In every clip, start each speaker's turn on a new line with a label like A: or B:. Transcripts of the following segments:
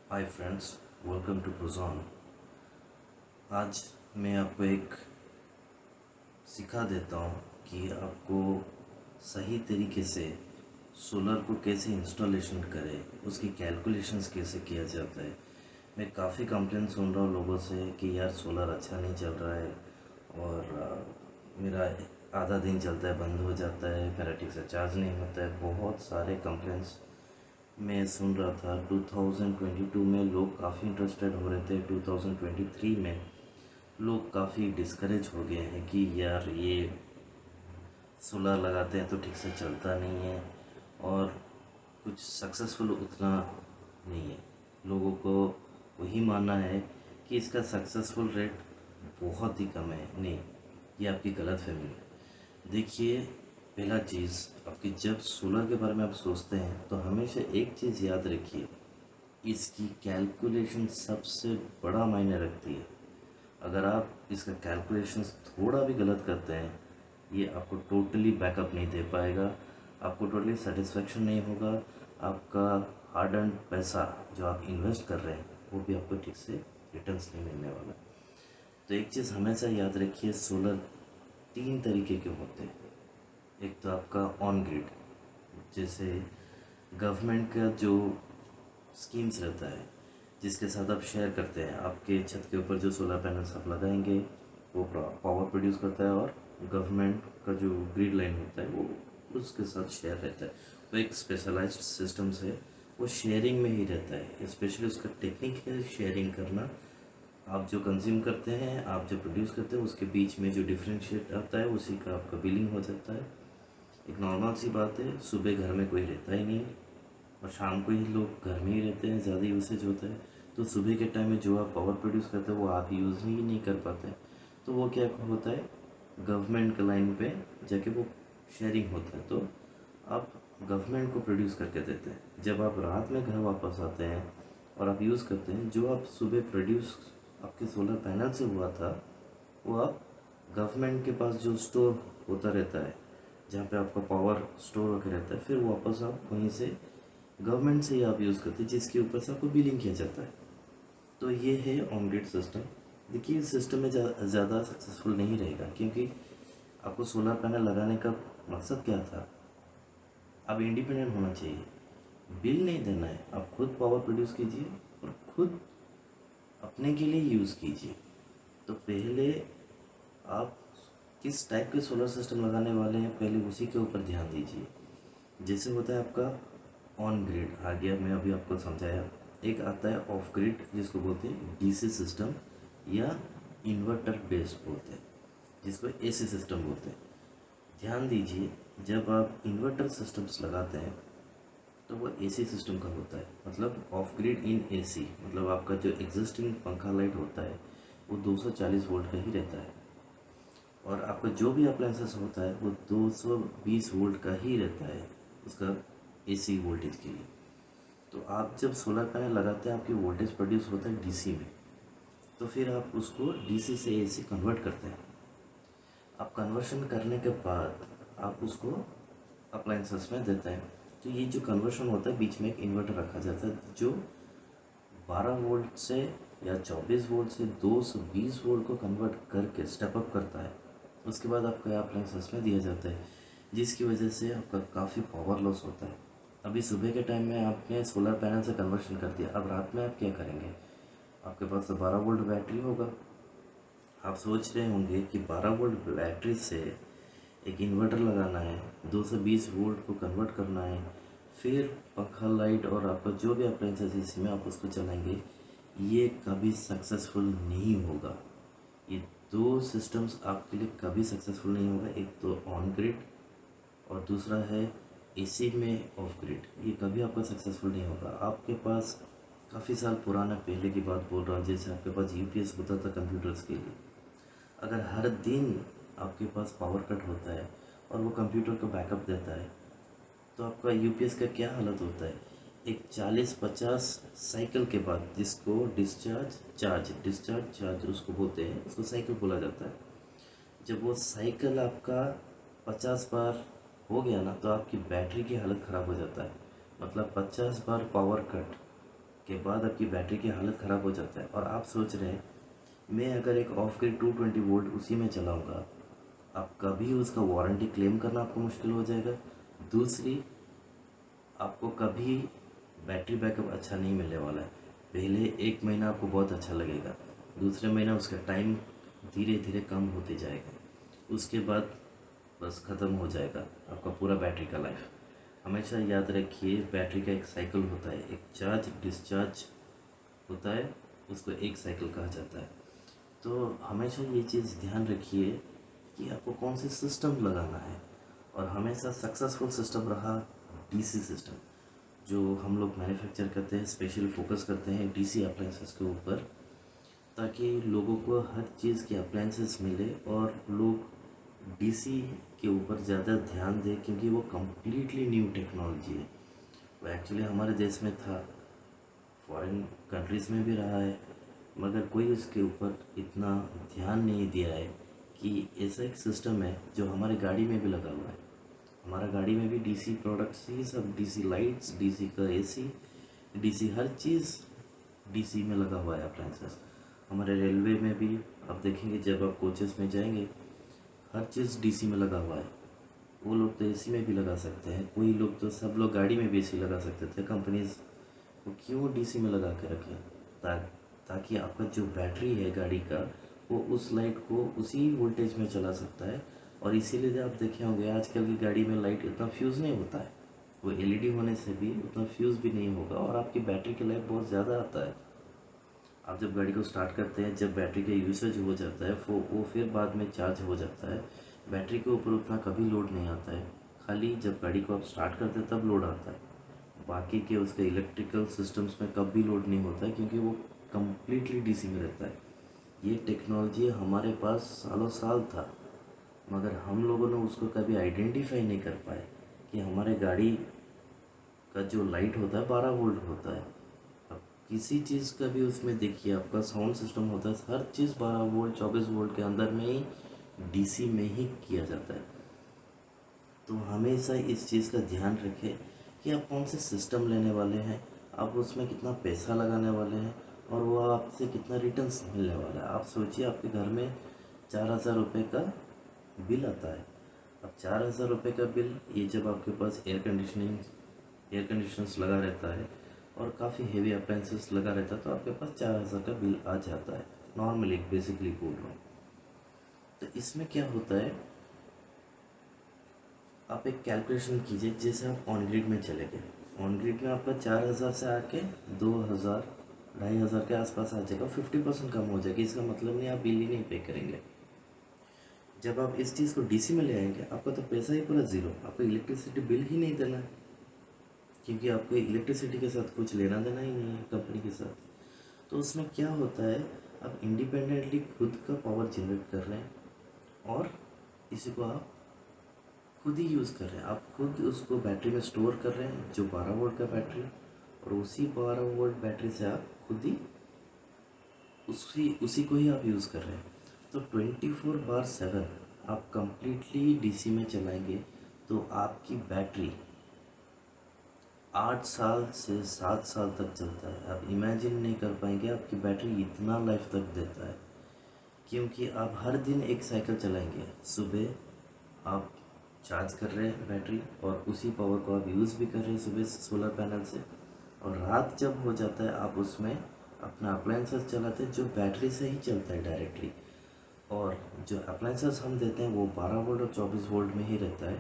A: Hi friends, welcome to प्रोजॉन। आज मैं आपको एक सिखा देता हूँ कि आपको सही तरीके से सोलर को कैसे इंस्टॉलेशन करें, उसकी कैलकुलेशंस कैसे किया जाता है। मैं काफ़ी कंप्लेंट सुन रहा हूँ लोगों से कि यार सोलर अच्छा नहीं चल रहा है और मेरा आधा दिन चलता है, बंद हो जाता है, मेरा ठीक से चार्ज नहीं होता है। बहुत सारे कंप्लेंट्स मैं सुन रहा था। 2022 में लोग काफ़ी इंटरेस्टेड हो रहे थे। 2023 में लोग काफ़ी डिस्करेज हो गए हैं कि यार ये सोलर लगाते हैं तो ठीक से चलता नहीं है और कुछ सक्सेसफुल उतना नहीं है। लोगों को वही मानना है कि इसका सक्सेसफुल रेट बहुत ही कम है। नहीं, ये आपकी गलत फहमी है। देखिए, पहला चीज़, आपकी जब सोलर के बारे में आप सोचते हैं तो हमेशा एक चीज़ याद रखिए, इसकी कैलकुलेशन सबसे बड़ा मायने रखती है। अगर आप इसका कैलकुलेशन थोड़ा भी गलत करते हैं, ये आपको टोटली बैकअप नहीं दे पाएगा, आपको टोटली सेटिस्फेक्शन नहीं होगा। आपका हार्ड अर्न पैसा जो आप इन्वेस्ट कर रहे हैं वो भी आपको ठीक से रिटर्न्स नहीं मिलने वाला। तो एक चीज़ हमेशा याद रखिए, सोलर तीन तरीके के होते हैं। एक तो आपका ऑन ग्रिड, जैसे गवर्नमेंट का जो स्कीम्स रहता है जिसके साथ आप शेयर करते हैं, आपके छत के ऊपर जो सोलर पैनल्स आप लगाएंगे वो पावर प्रोड्यूस करता है और गवर्नमेंट का जो ग्रिड लाइन होता है वो उसके साथ शेयर रहता है। तो एक स्पेशलाइज्ड सिस्टम्स है, वो शेयरिंग में ही रहता है। स्पेशली उसका टेक्निक है शेयरिंग करना। आप जो कंज्यूम करते हैं, आप जो प्रोड्यूस करते हैं, उसके बीच में जो डिफ्रेंशिएट आता है उसी का आपका बिलिंग हो जाता है। एक नॉर्मल सी बात है, सुबह घर में कोई रहता ही नहीं और शाम को ही लोग घर में ही रहते हैं, ज़्यादा यूसेज होता है। तो सुबह के टाइम में जो आप पावर प्रोड्यूस करते हैं वो आप यूज़ ही नहीं कर पाते। तो वो क्या होता है, गवर्नमेंट के लाइन पे जाके वो शेयरिंग होता है। तो आप गवर्नमेंट को प्रोड्यूस करके देते हैं। जब आप रात में घर वापस आते हैं और आप यूज़ करते हैं, जो आप सुबह प्रोड्यूस आपके सोलर पैनल से हुआ था वो आप गवर्नमेंट के पास जो स्टोर होता रहता है, जहाँ पे आपका पावर स्टोर होकर रहता है, फिर वापस आप वहीं से गवर्नमेंट से ही आप यूज़ करते हैं, जिसके ऊपर से आपको बिलिंग किया जाता है। तो ये है ऑन ग्रिड सिस्टम। देखिए, इस सिस्टम में ज़्यादा सक्सेसफुल नहीं रहेगा, क्योंकि आपको सोलर पैनल लगाने का मकसद क्या था, आप इंडिपेंडेंट होना चाहिए, बिल नहीं देना है, आप खुद पावर प्रोड्यूस कीजिए और खुद अपने के लिए यूज़ कीजिए। तो पहले आप किस टाइप के सोलर सिस्टम लगाने वाले हैं, पहले उसी के ऊपर ध्यान दीजिए। जैसे होता है आपका ऑन ग्रिड आ गया, मैं अभी आपको समझाया। एक आता है ऑफ ग्रिड, जिसको बोलते हैं डीसी सिस्टम या इन्वर्टर बेस्ड बोलते हैं, जिसको एसी सिस्टम बोलते हैं। ध्यान दीजिए, जब आप इन्वर्टर सिस्टम्स लगाते हैं तो वो एसी सिस्टम का होता है, मतलब ऑफ ग्रिड इन एसी। मतलब आपका जो एग्जिस्टिंग पंखा लाइट होता है वो 240 वोल्ट का ही रहता है और आपका जो भी अप्लायंसेस होता है वो 220 वोल्ट का ही रहता है उसका एसी वोल्टेज के लिए। तो आप जब सोलर पैनल लगाते हैं, आपकी वोल्टेज प्रोड्यूस होता है डीसी में, तो फिर आप उसको डीसी से एसी कन्वर्ट करते हैं। आप कन्वर्शन करने के बाद आप उसको अप्लायंसेस में देते हैं। तो ये जो कन्वर्शन होता है, बीच में एक इन्वर्टर रखा जाता है जो 12 वोल्ट से या 24 वोल्ट से 220 वोल्ट को कन्वर्ट करके स्टेप अप करता है। उसके बाद आपका अप्लायंसेस में दिया जाता है, जिसकी वजह से आपका काफ़ी पावर लॉस होता है। अभी सुबह के टाइम में आपने सोलर पैनल से कन्वर्शन कर दिया, अब रात में आप क्या करेंगे, आपके पास तो 12 वोल्ट बैटरी होगा। आप सोच रहे होंगे कि 12 वोल्ट बैटरी से एक इन्वर्टर लगाना है, 220 वोल्ट को कन्वर्ट करना है, फिर पंखा लाइट और आपका जो भी अप्लायंसेस इसमें आप उसको चलाएंगे, ये कभी सक्सेसफुल नहीं होगा। ये दो सिस्टम्स आपके लिए कभी सक्सेसफुल नहीं होगा। एक तो ऑन ग्रिड और दूसरा है एसी में ऑफ ग्रिड। ये कभी आपका सक्सेसफुल नहीं होगा। आपके पास काफ़ी साल पुराना, पहले की बात बोल रहा हूँ, जैसे आपके पास यूपीएस होता था कंप्यूटर्स के लिए। अगर हर दिन आपके पास पावर कट होता है और वो कंप्यूटर को बैकअप देता है, तो आपका यूपीएस का क्या हालत होता है। एक 40-50 साइकिल के बाद, जिसको डिस्चार्ज चार्ज उसको बोलते हैं, उसको साइकिल बोला जाता है। जब वो साइकिल आपका 50 बार हो गया ना, तो आपकी बैटरी की हालत ख़राब हो जाता है। मतलब 50 बार पावर कट के बाद आपकी बैटरी की हालत ख़राब हो जाता है और आप सोच रहे हैं मैं अगर एक ऑफ ग्रिड 220 वोल्ट उसी में चलाऊँगा, आप कभी उसका वारंटी क्लेम करना आपको मुश्किल हो जाएगा। दूसरी, आपको कभी बैटरी बैकअप अच्छा नहीं मिलने वाला है। पहले 1 महीना आपको बहुत अच्छा लगेगा, दूसरे महीना उसका टाइम धीरे धीरे कम होते जाएगा, उसके बाद बस ख़त्म हो जाएगा आपका पूरा बैटरी का लाइफ। हमेशा याद रखिए बैटरी का एक साइकिल होता है, एक चार्ज डिस्चार्ज होता है, उसको एक साइकिल कहा जाता है। तो हमेशा ये चीज़ ध्यान रखिए कि आपको कौन सी सिस्टम लगाना है। और हमेशा सक्सेसफुल सिस्टम रहा डीसी सिस्टम, जो हम लोग मैन्युफैक्चर करते हैं, स्पेशली फोकस करते हैं डीसी अप्लायंसेस के ऊपर, ताकि लोगों को हर चीज़ के अप्लायंसेस मिले और लोग डीसी के ऊपर ज़्यादा ध्यान दें, क्योंकि वो कम्प्लीटली न्यू टेक्नोलॉजी है। वो एक्चुअली हमारे देश में था, फॉरेन कंट्रीज़ में भी रहा है, मगर कोई उसके ऊपर इतना ध्यान नहीं दिया है कि ऐसा एक सिस्टम है जो हमारी गाड़ी में भी लगा हुआ है। हमारा गाड़ी में भी डीसी प्रोडक्ट्स ही सब, डीसी लाइट्स, डीसी का एसी, डीसी हर चीज़ डीसी में लगा हुआ है अप्लायंसेस। हमारे रेलवे में भी आप देखेंगे, जब आप कोचेस में जाएंगे हर चीज़ डीसी में लगा हुआ है। वो लोग तो एसी में भी लगा सकते हैं, कोई लोग तो, सब लोग गाड़ी में भी एसी लगा सकते थे। कंपनीज वो क्यों डीसी में लगा के रखें? ता, ताकि आपका जो बैटरी है गाड़ी का, वो उस लाइट को उसी वोल्टेज में चला सकता है। और इसीलिए आप देखे होंगे आजकल की गाड़ी में लाइट इतना फ्यूज़ नहीं होता है, वो एलईडी होने से भी उतना फ्यूज़ भी नहीं होगा और आपकी बैटरी की लाइफ बहुत ज़्यादा आता है। आप जब गाड़ी को स्टार्ट करते हैं, जब बैटरी का यूसेज हो जाता है वो फिर बाद में चार्ज हो जाता है, बैटरी के ऊपर उतना कभी लोड नहीं आता है। खाली जब गाड़ी को आप स्टार्ट करते हैं तब लोड आता है, बाकी के उसके इलेक्ट्रिकल सिस्टम्स में कभी लोड नहीं होता है, क्योंकि वो कम्प्लीटली डीसी में रहता है। ये टेक्नोलॉजी हमारे पास सालों साल था, मगर हम लोगों ने उसको कभी आइडेंटिफाई नहीं कर पाए कि हमारे गाड़ी का जो लाइट होता है 12 वोल्ट होता है। अब किसी चीज़ का भी उसमें देखिए, आपका साउंड सिस्टम होता है, हर चीज़ 12 वोल्ट 24 वोल्ट के अंदर में ही डीसी में ही किया जाता है। तो हमेशा इस चीज़ का ध्यान रखें कि आप कौन से सिस्टम लेने वाले हैं, आप उसमें कितना पैसा लगाने वाले हैं और वो आपसे कितना रिटर्न्स मिलने वाला है। आप सोचिए, आपके घर में 4,000 रुपये का बिल आता है। अब 4,000 रुपये का बिल, ये जब आपके पास एयर कंडीशनर्स लगा रहता है और काफ़ी हेवी अप्लायंसेस लगा रहता है, तो आपके पास 4,000 का बिल आ जाता है नॉर्मली, बेसिकली बोल रहा हूँ। तो इसमें क्या होता है, आप एक कैलकुलेशन कीजिए, जैसे आप ऑन ग्रिड में चले गए, ऑन ग्रिड में आपका 4,000 से आके 2,000 2,500 के आसपास आ जाएगा, 50% कम हो जाएगी। इसका मतलब नहीं आप बिल ही नहीं पे करेंगे। जब आप इस चीज़ को डीसी में ले आएंगे, आपका तो पैसा ही पूरा ज़ीरो, आपको इलेक्ट्रिसिटी बिल ही नहीं देना है, क्योंकि आपको इलेक्ट्रिसिटी के साथ कुछ लेना देना ही नहीं है कंपनी के साथ। तो उसमें क्या होता है, आप इंडिपेंडेंटली खुद का पावर जनरेट कर रहे हैं और इसी को आप खुद ही यूज़ कर रहे हैं। आप खुद उसको बैटरी में स्टोर कर रहे हैं, जो 12 वोल्ट का बैटरी, और उसी 12 वोल्ट बैटरी से आप खुद ही उसी उसी को ही आप यूज़ कर रहे हैं। तो 24/7 आप कंप्लीटली डीसी में चलाएंगे तो आपकी बैटरी 8 साल से 7 साल तक चलता है। आप इमेजिन नहीं कर पाएंगे आपकी बैटरी इतना लाइफ तक देता है, क्योंकि आप हर दिन एक साइकिल चलाएंगे। सुबह आप चार्ज कर रहे हैं बैटरी और उसी पावर को आप यूज़ भी कर रहे हैं सुबह सोलर पैनल से, और रात जब हो जाता है आप उसमें अपना अप्लायंसेस चलाते हैं जो बैटरी से ही चलता है डायरेक्टली। और जो अप्लायंसेस हम देते हैं वो 12 वोल्ट और 24 वोल्ट में ही रहता है,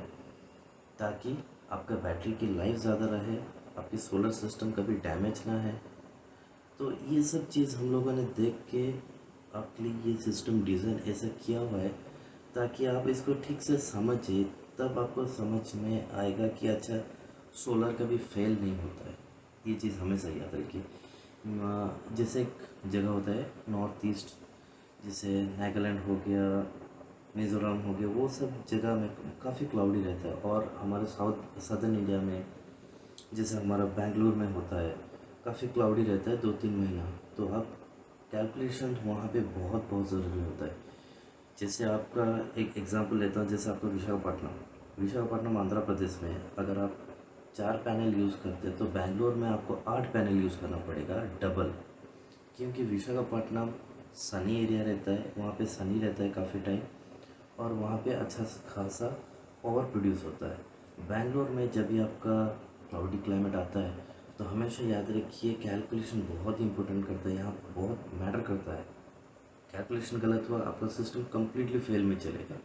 A: ताकि आपका बैटरी की लाइफ ज़्यादा रहे, आपकी सोलर सिस्टम कभी डैमेज ना है। तो ये सब चीज़ हम लोगों ने देख के आपके लिए ये सिस्टम डिज़ाइन ऐसा किया हुआ है, ताकि आप इसको ठीक से समझिए, तब आपको समझ में आएगा कि अच्छा, सोलर कभी फेल नहीं होता है। ये चीज़ हमेशा याद रखिए। जैसे एक जगह होता है नॉर्थ ईस्ट, जैसे नागालैंड हो गया, मिज़ोरम हो गया, वो सब जगह में काफ़ी क्लाउडी रहता है। और हमारे सदर्न इंडिया में, जैसे हमारा बेंगलुरु में होता है, काफ़ी क्लाउडी रहता है 2-3 महीना। तो अब कैलकुलेशन वहाँ पे बहुत बहुत ज़रूरी होता है। जैसे आपका एक एग्जांपल लेता हूँ, जैसे आपका विशाखापट्टनम आंध्र प्रदेश में है। अगर आप 4 पैनल यूज़ करते हैं तो बेंगलोर में आपको 8 पैनल यूज़ करना पड़ेगा डबल, क्योंकि विशाखापट्टनम सनी एरिया रहता है, वहाँ पे सनी रहता है काफ़ी टाइम और वहाँ पे अच्छा खासा पावर प्रोड्यूस होता है। बेंगलोर में जब भी आपका क्लाउडी क्लाइमेट आता है तो हमेशा याद रखिए कैलकुलेशन बहुत इंपॉर्टेंट करता है, यहाँ बहुत मैटर करता है। कैलकुलेशन गलत हुआ आपका सिस्टम कम्प्लीटली फेल में चलेगा।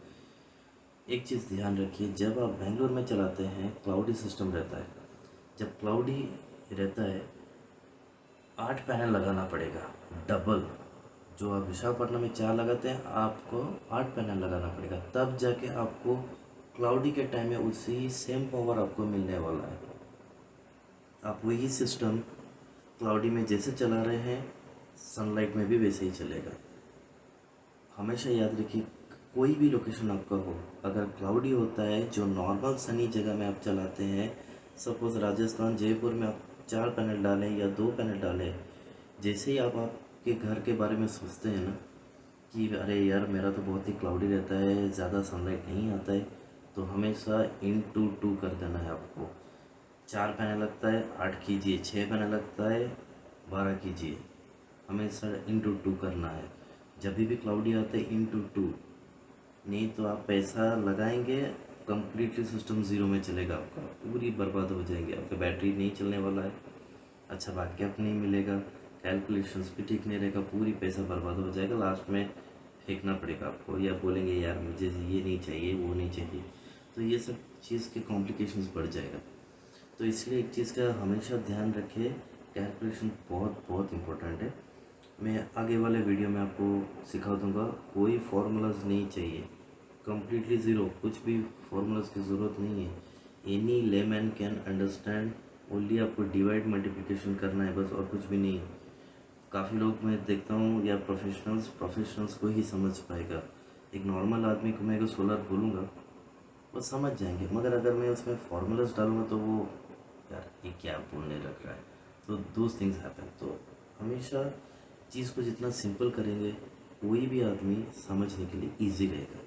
A: एक चीज़ ध्यान रखिए, जब आप बेंगलोर में चलाते हैं क्लाउडी सिस्टम रहता है, जब क्लाउडी रहता है 8 पैनल लगाना पड़ेगा डबल। जो आप विशाखापट्टनम में 4 लगाते हैं आपको 8 पैनल लगाना पड़ेगा, तब जाके आपको क्लाउडी के टाइम में उसी सेम पावर आपको मिलने वाला है। आप वही सिस्टम क्लाउडी में जैसे चला रहे हैं सनलाइट में भी वैसे ही चलेगा। हमेशा याद रखिए कोई भी लोकेशन आपका हो, अगर क्लाउडी होता है जो नॉर्मल सनी जगह में आप चलाते हैं, सपोज़ राजस्थान जयपुर में आप 4 पैनल डालें या 2 पैनल डालें, जैसे ही आप आपके घर के बारे में सोचते हैं ना कि अरे यार मेरा तो बहुत ही क्लाउडी रहता है, ज़्यादा सनलाइट नहीं आता है, तो हमेशा इंटू 2 कर देना है आपको। 4 पैनल लगता है 8 कीजिए, 6 पैनल लगता है 12 कीजिए, हमेशा इंटू 2 करना है। जब भी क्लाउडी आता है इंटू 2, नहीं तो आप पैसा लगाएंगे कम्प्लीटली सिस्टम ज़ीरो में चलेगा, आपका पूरी बर्बाद हो जाएंगे, आपका बैटरी नहीं चलने वाला है, अच्छा बैकअप नहीं मिलेगा, कैलकुलेशंस भी ठीक नहीं रहेगा, पूरी पैसा बर्बाद हो जाएगा, लास्ट में फेंकना पड़ेगा आपको या बोलेंगे यार मुझे ये नहीं चाहिए वो नहीं चाहिए, तो ये सब चीज़ के कॉम्प्लिकेशंस बढ़ जाएगा। तो इसलिए एक चीज़ का हमेशा ध्यान रखें, कैलकुलेशन बहुत बहुत इम्पोर्टेंट है। मैं आगे वाले वीडियो में आपको सिखा दूंगा, कोई फार्मूलाज नहीं चाहिए, कम्प्लीटली ज़ीरो, कुछ भी फार्मूलाज की ज़रूरत नहीं है। Any layman can understand, only आपको डिवाइड मल्टीप्लिकेशन करना है बस, और कुछ भी नहीं है। काफ़ी लोग मैं देखता हूँ या प्रोफेशनल्स को ही समझ पाएगा, एक नॉर्मल आदमी को मैं अगर सोलर बोलूँगा वो समझ जाएंगे, मगर अगर मैं उसमें फार्मूलाज डालूँगा तो वो यार ये क्या बोलने लग रहा है, तो दोज थिंग्स हैपन। तो हमेशा चीज़ को जितना सिंपल करेंगे कोई भी आदमी समझने के लिए ईजी रहेगा।